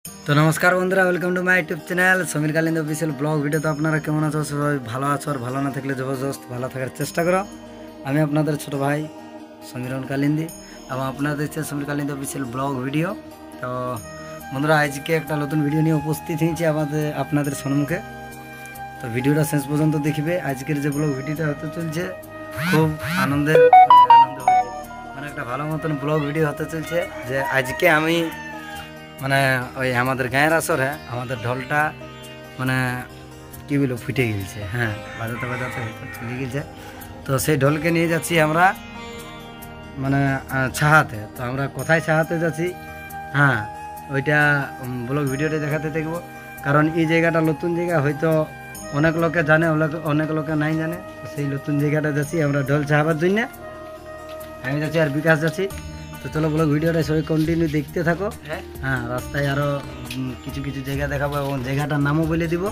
তো নমস্কার বন্ধুরা, welcome to my YouTube channel Samir Kalinda official blog video. তো আপনারা কেমন আছো? সবাই ভালো আছো, আর ভালো না থাকলে জবরদস্ত ভালো থাকার চেষ্টা করো। আমি আপনাদের ছোট ভাই সমীরন কালিন্দি এবং আপনারা দেখছেন Samir Kalinda official blog video. তো বন্ধুরা, আজকে একটা নতুন ভিডিও নিয়ে উপস্থিত হয়েছি আপনাদের সম্মুখে। তো ভিডিওটা শেষ পর্যন্ত দেখবে। আজকের যে ব্লগ ভিডিওটা হতে চলছে খুব আনন্দ মানে একটা ভালো মতন ব্লগ ভিডিও হতে চলছে। যে আজকে আমি মানে ওই আমাদের গায়ের আসরে আমাদের ঢোলটা মানে কী বলবো ফুটে গেছে, হ্যাঁ, বাজাতে বাজাতে চলে গেছে। তো সেই ঢোলকে নিয়ে যাচ্ছি আমরা মানে ছাহাতে। তো আমরা কোথায় ছাহাতে যাচ্ছি, হ্যাঁ, ওইটা ব্লগ ভিডিওটা দেখাতে দেখবো। কারণ এই জায়গাটা নতুন জায়গা, হয়তো অনেক লোকে জানে, অনেক লোকে নাই জানে। সেই নতুন জায়গাটা যাচ্ছি আমরা ঢোল ছাহাবার জন্য। আমি যাচ্ছি আর বিকাশ যাচ্ছি। তো চলো ব্লগ ভিডিওটা সবাই কন্টিনিউ দেখতে থাকো। হ্যাঁ, রাস্তায় আরও কিছু কিছু জায়গা দেখাবো এবং জায়গাটার নামও বলে দিব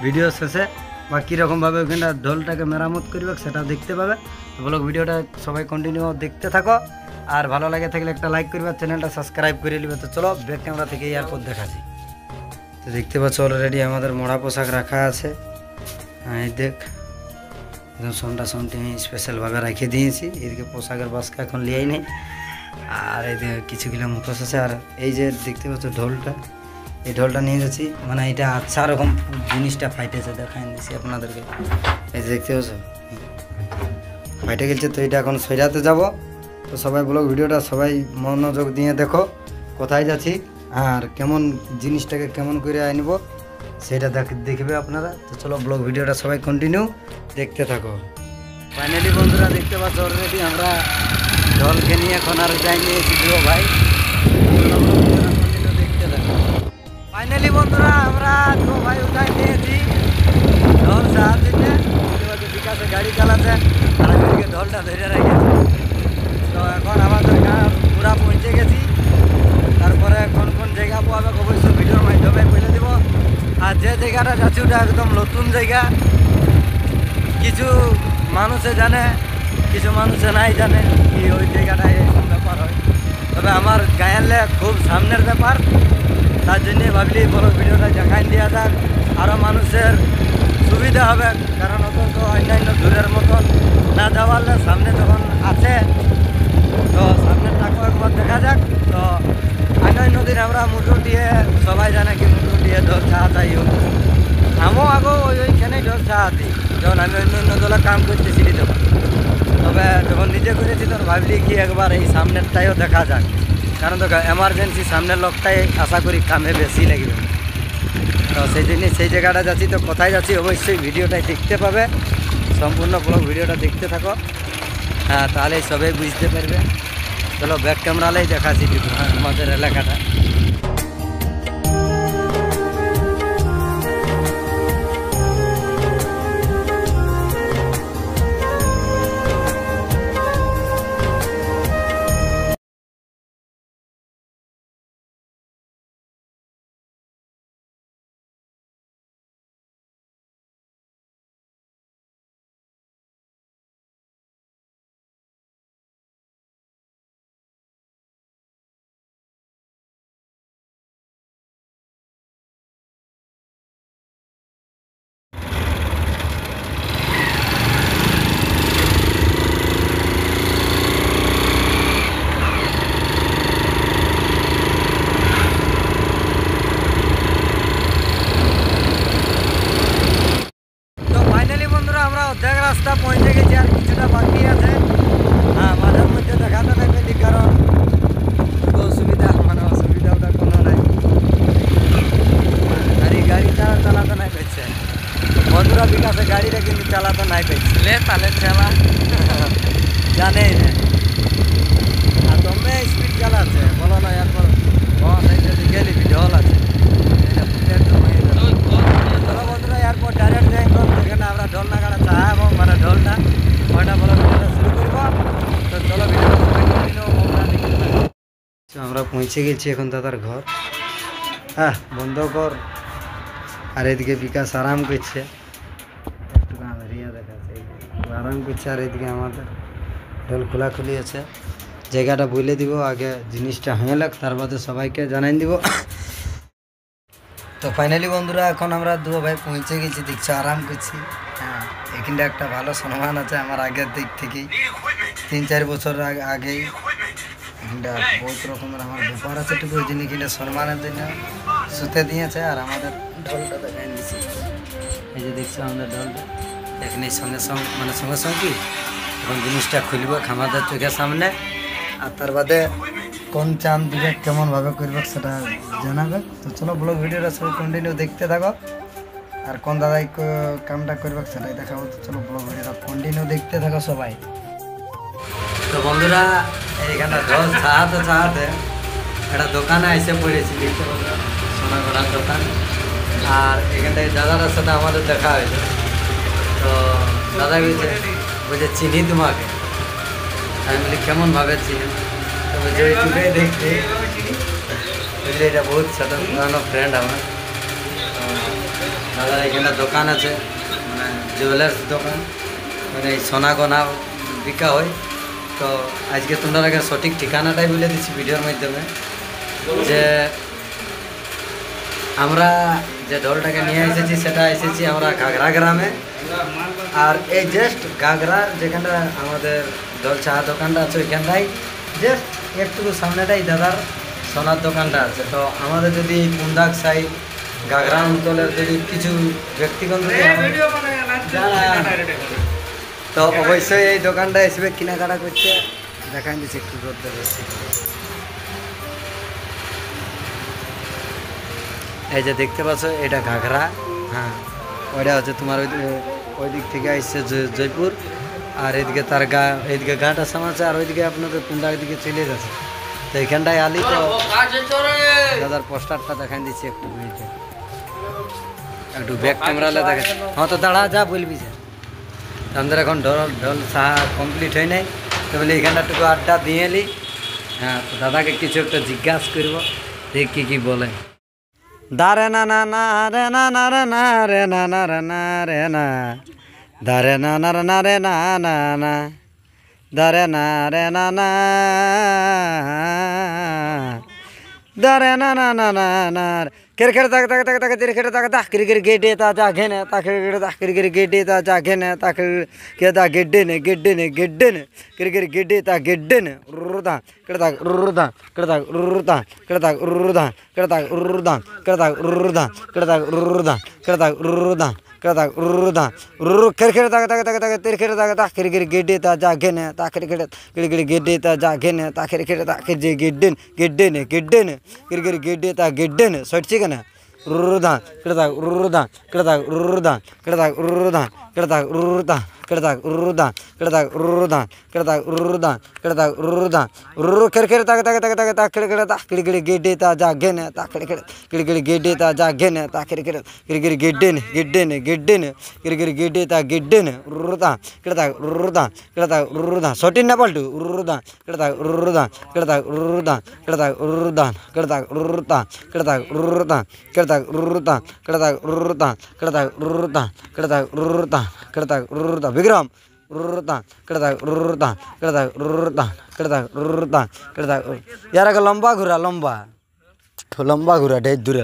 ভিডিও শেষে, বা কীরকমভাবে ওখানটা ঢোলটাকে মেরামত করবে সেটা দেখতে পাবে। তো ব্লগ ভিডিওটা সবাই কন্টিনিউ দেখতে থাকো, আর ভালো লাগে থাকলে একটা লাইক করবে, চ্যানেলটা সাবস্ক্রাইব করে নেবে। তো চলো ব্যাক ক্যামেরা থেকে এয়ারপোর্ট দেখাচ্ছি। তো দেখতে পাচ্ছ অলরেডি আমাদের মোড়া পোশাক রাখা আছে। হ্যাঁ, এই দেখ একদম সন্টি স্পেশালভাবে রেখে দিয়েছি। এদিকে পোশাকের বাস্কা এখন লিয়াই নেই, আর এই কিছু কিলো মুখোশ আছে। আর এই যে দেখতে পাচ্ছ ঢোলটা, এই ঢোলটা নিয়ে যাচ্ছি, মানে এটা আচ্ছা রকম জিনিসটা ফাইটেছে, দেখাই দিচ্ছি আপনাদেরকে। এই যে দেখতে পাচ্ছ ফাইটে গেছে। তো এটা এখন সৈরাতে যাব। তো সবাই ব্লগ ভিডিওটা সবাই মনোযোগ দিয়ে দেখো, কোথায় যাচ্ছি আর কেমন জিনিসটাকে কেমন করে আনব সেটা দেখবে আপনারা। তো চলো ব্লগ ভিডিওটা সবাই কন্টিনিউ দেখতে থাকো। ফাইনালি বন্ধুরা দেখতে পাচ্ছ অলরেডি আমরা ঢোলকে নিয়ে এখন আর যাইনি ভিডিও ভাই, দেখতে থাকো। ফাইনালি বন্ধুরা আমরা তো ভাই উঠাই নিয়েছি ঢোল সাহায্যে। বিকাশে গাড়ি চালাচ্ছে আর আমি ওদিকে ঢোলটা ধরে রেখেছি। তো এখন আমাদের গাঁ পুরা পৌঁছে গেছি। তারপরে কোন কোন জায়গা পাবে অবশ্যই ভিডিওর মাধ্যমে বলে দেব। আর যে জায়গাটা যাচ্ছি ওটা একদম নতুন জায়গা, কিছু মানুষে জানে, কিছু মানুষে নাই জানে কি ওই জায়গাটায় এরকম ব্যাপার হয়। তবে আমার গায়েলে খুব সামনের ব্যাপার, তার জন্যে ভাবলি বড় ভিডিওটা দেখাই দেওয়া যাক, আরও মানুষের সুবিধা হবে। কারণ অত তো অন্যান্য দূরের মতন না যাওয়ালে সামনে যখন আছে, তো সামনেরটাকেও একবার দেখা যাক। তো অন্যান্য দিন আমরা মুটুর দিয়ে সবাই জানে কি মুটুর দিয়ে ঢোল চাহাতাই হোক, আমিও আগেও ওইখানেই ঢোল চাহাতি যখন আমি অন্য দলে কাম করতেছি। তবে যখন নিজে করেছি তখন ভাবলি কি একবার এই সামনেরটাইও দেখা যাক। কারণ তো এমার্জেন্সি সামনের লোকটাই আশা করি কামে বেশি লাগবে। তো সেই জন্যে সেই জায়গাটা যাচ্ছি। তো কোথায় যাচ্ছি অবশ্যই ভিডিওটাই দেখতে পাবে, সম্পূর্ণ ব্লগ ভিডিওটা দেখতে থাকো। হ্যাঁ, তাহলে সবাই বুঝতে পারবে। চলো ব্যাক ক্যামেরালেই দেখাচ্ছি আমাদের এলাকাটা। অর্ধেক রাস্তা পৌঁছে গেছি, আর কিছুটা বাকি আছে। হ্যাঁ, মাঝের মধ্যে দেখাতে থাকবে, কারণ অসুবিধা মানে অসুবিধাটা কোনো নাই। গাড়িটা চালাতে নাই পাইছে বন্ধুরা, বিকাশে গাড়িটা কিন্তু চালাতে নাই পাইছে তাহলে চালা জানেই না। আর দমে স্পিড চালাচ্ছে বলো না, এরপর গেলি ঢোল আছে। চলো বন্ধুরা, এরপর ডাইরেক্ট যাই এখানে আমরা ঢোল নাগাড়া চাহাবো, মানে ঢোলটা ওইটা বলো ভিডিওটা শুরু করবো। তো চলো ভিডিওটা আমরা পৌঁছে গেছি এখন দাদার ঘর। হ্যাঁ, বন্ধ কর। আর এদিকে বিকাশ আরাম করছে, একটু রিয়া দেখাচ্ছে আরাম করছে। আর এদিকে আমাদের ঢোল খোলাখুলি আছে। জায়গাটা বলে দিব আগে, জিনিসটা হয়ে লাগ, তার বাদে সবাইকে জানাই দিব। তো ফাইনালি বন্ধুরা এখন আমরা দু ভাই পৌঁছে গেছি, দেখছো আরাম করছি। হ্যাঁ, এখানটা একটা ভালো সম্মান আছে আমার আগের দিক থেকেই, 3-4 বছর আগেই এখানটা বহুত রকমের আমার ব্যাপার আছে, টুকু ওই জন্য এখানটা সম্মানের জন্য শুতে দিয়েছে। আর আমাদের ঢোলটা দেখাই দিচ্ছি, এই যে দেখছো আমাদের ঢোলটা এখানে সঙ্গে সঙ্গে মানে সঙ্গে সঙ্গে কি এখন জিনিসটা খুলবো আমাদের চোখের সামনে, আর তার বাদে কোন চাঁদ দিবে কেমনভাবে করবে সেটা জানাবে। তো চলো ব্লগ ভিডিওটা সবাই কন্টিনিউ দেখতে থাকো, আর কোন দাদাই কামটা করবে সেটাই দেখাবো। তো চলো ব্লগ ভিডিওটা কন্টিনিউ দেখতে থাকো সবাই। তো বন্ধুরা এইখানে ঢোল ছাড়াতে একটা দোকানে এসে পড়েছি, দেখতে পাবো সোনাগড়ার দোকান। আর এখান থেকে দাদাটার সাথে আমাদের দেখা হয়েছে। তো দাদা বলছে চিনি তোমাকে, আমি বলি কেমনভাবে চিনি? তো বলছে ওইটুকুই দেখতে, বুঝলি এটা বহুত সাথে পুরানো ফ্রেন্ড আমার। তো দাদার এখানে দোকান আছে, মানে জুয়েলার্স দোকান, মানে এই সোনা গনা বিকা হয়। তো আজকে তোমরা আগে সঠিক ঠিকানাটাই বলে দিচ্ছি ভিডিওর মাধ্যমে, যে আমরা যে ঢোলটাকে নিয়ে এসেছি সেটা এসেছি আমরা ঘাগরা গ্রামে। আর এই জাস্ট ঘাগরার যেখানটা আমাদের ঢোল চা দোকানটা আছে ওইখানটাই জাস্ট একটু সামনেটাই দাদার সোনার দোকানটা আছে। তো আমাদের যদি কুন্দাক সাইড ঘাগরা অঞ্চলের যদি কিছু ব্যক্তিগণ তো অবশ্যই এই দোকানটা এসবে কেনাকাটা করতে দেখাই দিচ্ছে একটু করতে বেশি। এই যে দেখতে পাচ্ছ এটা ঘাগরা, হ্যাঁ ওইটা হচ্ছে তোমার ওই দিক থেকে আসছে জয়পুর, আর এদিকে তার এইদিকে গাটা সামাচ্ছে, আর ওইদিকে আপনাদের কুন্ডার দিকে চলে যাচ্ছে। তো এইখানটায় আলি তো দাদার পোস্টারটা দেখাই দিচ্ছি একটু ব্যাক ক্যামেরালে দেখে। হ্যাঁ তো দাঁড়া যা বলবি যে আমাদের এখন ঢোল সাহা কমপ্লিট হয় নাই, তো বলি এখানটাটুকু আড্ডা দিয়ে এলি। হ্যাঁ তো দাদাকে কিছু একটা জিজ্ঞাসা করবো, দেখ কি বলে। দারে না না না রে না না রে না রে না না রে না রে না দারে না না রে না রে না না না দারে না রে না না দারে না না না না না क्रिकेट तक तक तक तक क्रिकेट तक तक क्रिकेट गेडे ता जा घेने ता क्रिकेट ता क्रिकेट गेडे ता जा घेने ता के ता गेडे ने क्रिकेट गेडे ता गेडे ने रुदा करता रुदा करता रुदा करता रुदा करता रुदा करता रुदा करता रुदा करता रुदा करता रुदा रु क्रिकेट तक तक तक तक क्रिकेट तक तक क्रिकेट गेडे ता जा घेने ता क्रिकेट गेडे ता जा घेने ता क्रिकेट ता गेडे ने क्रिकेट गेडे ता गेडे ने सच्ची ना रुदा करता रुदा करता रुदा करता रुदा करता रुदा करता रुदा करता रुदा करता रुदा करता रुदा रु क्रिकेट तक तक तक तक तक क्रिकेट गेडे ता जा घेने ता क्रिकेट गेडे ता जा घेने ता क्रिकेट गेडे ने क्रिकेट गेडे ता गेडे ने रुदा करता रुदा सोटी ना पलटू रुदा करता रुदा करता रुदा करता रुदा करता रुदा करता रुदा करता रुदा करता रुदा करता रुदा करता रुदा करता रुदा विक्रम रुदा करता रुदा करता रुदा करता रुदा करता यार का लंबा घुरा ढेर दूर